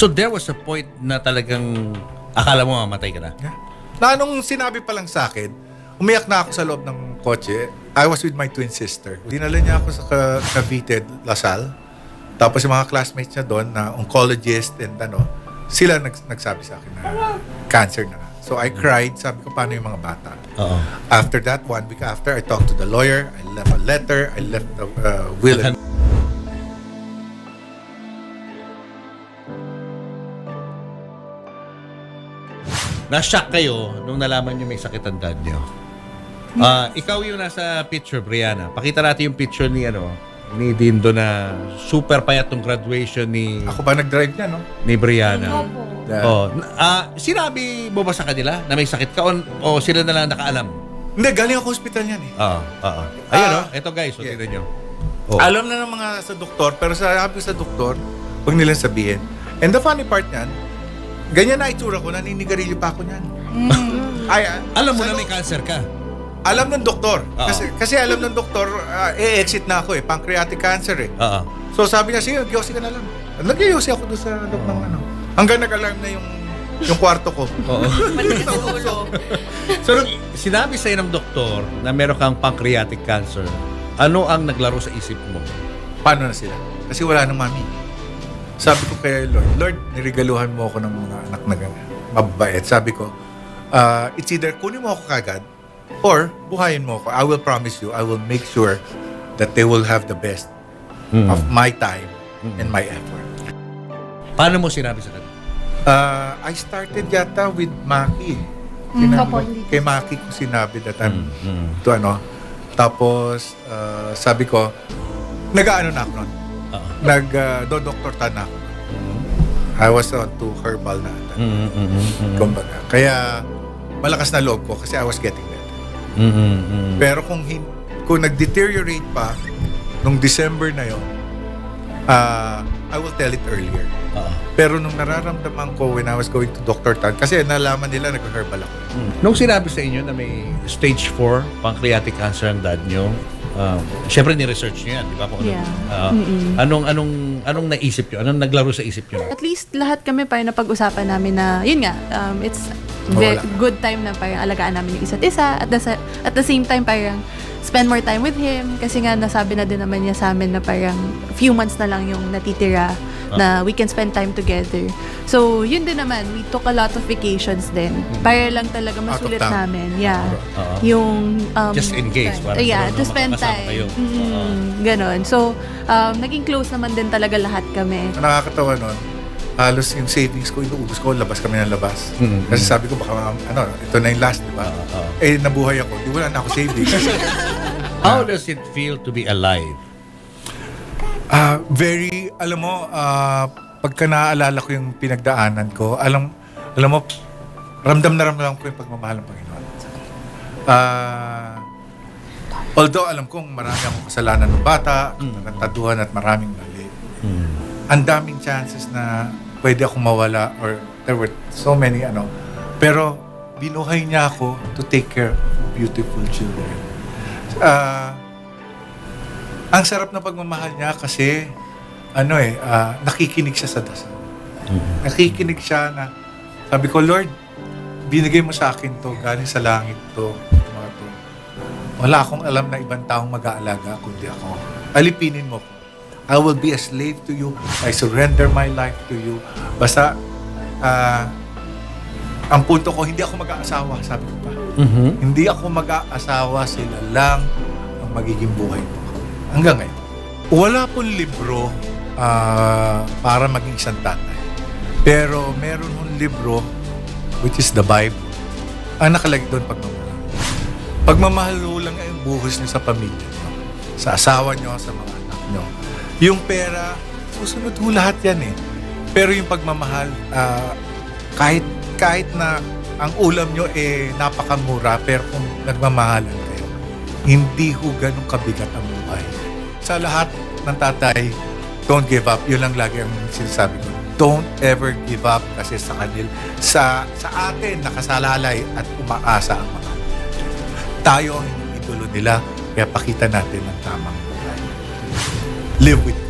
So there was a point na talagang akala mo mamatay ka na? Yeah. Na nung sinabi pa lang sa akin, umiyak na ako sa loob ng kotse. I was with my twin sister. Dinala niya ako sa Cavite, Lasal. Tapos yung mga classmates niya doon na oncologist and sila nagsabi sa akin na cancer na. So I cried. Sabi ko, paano yung mga bata? After that, 1 week after, I talked to the lawyer. I left a letter. I left the will. Na-shock kayo nung nalaman nyo may sakit ang dad nyo. Ikaw yung nasa picture, Brianna. Pakita natin yung picture ni Dindo na super payat ng graduation ni Ako ba nag-drive niya, no? ni Brianna. Opo. Sinabi mo ba sa kanila na may sakit ka o sila na lang nakaalam? Hindi, galing ako hospital yan eh. Ayun eto guys, yeah. tignan nyo. Alam na ng mga sa doktor, pero sabi sa doktor, huwag nilang sabihin. And the funny part niyan, ganyan na itsura ko, naninigarilyo pa ako niyan. Alam mo na may cancer ka. Alam ng doktor. Kasi alam ng doktor, exit na ako pancreatic cancer So sabi niya, sige, gyosi ka na lang. Nag-gyosi ako doon sa loob ng Hanggang nag-alarm na yung kwarto ko. So, nung sinabi sa'yo ng doktor na meron kang pancreatic cancer, ano ang naglaro sa isip mo? Paano na sila? Kasi wala nang mami. Sabi ko kay Lord, nirigaluhan mo ako ng mga anak na mababait. Sabi ko, it's either kunin mo ako kagad or buhayin mo ako. I will promise you, I will make sure that they will have the best of my time and my effort. Paano mo sinabi sa kanila? I started yata with Maki. Kay Maki ko sinabi that time Tapos, sabi ko, nag-aano na ako nun. Nag-Dr. Tan ako. I was on to herbal na. Kumbaga. Kaya, malakas na loob ko kasi I was getting better. Pero kung nag-deteriorate pa, nung December na yon, I will tell it earlier. Pero nung nararamdaman ko when I was going to Dr. Tan, kasi nalaman nila nag-herbal ako. Nung sinabi sa inyo na may stage 4 pancreatic cancer ang dad nyo, syempre ni-research nyo yan, di ba? Anong naisip nyo? Anong naglaro sa isip nyo? At least lahat kami parang napag-usapan namin na, yun nga, it's good time na parang alagaan namin yung isa't isa. At the same time, parang spend more time with him. Kasi nga, nasabi na din naman niya sa amin na parang few months na lang yung natitira na we can spend time together. So, yun din naman. We took a lot of vacations din. Para lang talaga masulit namin. Yeah. Yung... just in case. To spend time. Kayo. Ganon. So, naging close naman din talaga lahat kami. Nakakatawa nun, halos yung savings ko, inuubos ko, labas kami ng labas. Kasi sabi ko, baka, ito na yung last, di ba? Nabuhay ako, di wala na ako savings. How does it feel to be alive? Very, alam mo, pagka naaalala ko yung pinagdaanan ko, alam mo, ramdam na ramdam ko yung pagmamahal ng Panginoon. Although alam kong marami akong kasalanan ng bata, nagtaduhan at maraming mali. Ang daming chances na pwede akong mawala or there were so many pero binuhay niya ako to take care of beautiful children. Ang sarap na pagmamahal niya kasi nakikinig siya sa dasal. Nakikinig siya na sabi ko, Lord, binigay mo sa akin to, galing sa langit to, mga to. Wala akong alam na ibang taong mag-aalaga kundi ako. Alipinin mo ko. I will be a slave to you. I surrender my life to you. Basta, ang punto ko, hindi ako mag-aasawa, sabi ko pa. Hindi ako mag-aasawa, sila lang ang magiging buhay ko. Hanggang ngayon. Wala pong libro para maging isang tatay. Pero meron pong libro, which is the Bible. Ang nakalagay doon, pagmamahal. Pagmamahal lang ang buhos niyo sa pamilya niyo, sa asawa niyo, sa mga anak niyo. Yung pera, susunod ho lahat yan Pero yung pagmamahal, kahit na ang ulam nyo napakamura, pero kung nagmamahalan kayo, hindi ho ganun kabigat ang buhay. Sa lahat ng tatay, don't give up. Yun lang lagi ang sinasabi ko. Don't ever give up kasi sa kanil, sa atin nakasalalay at umaasa ang mga. Tayo ang idolo nila, kaya pakita natin ang tamang buhay. Live with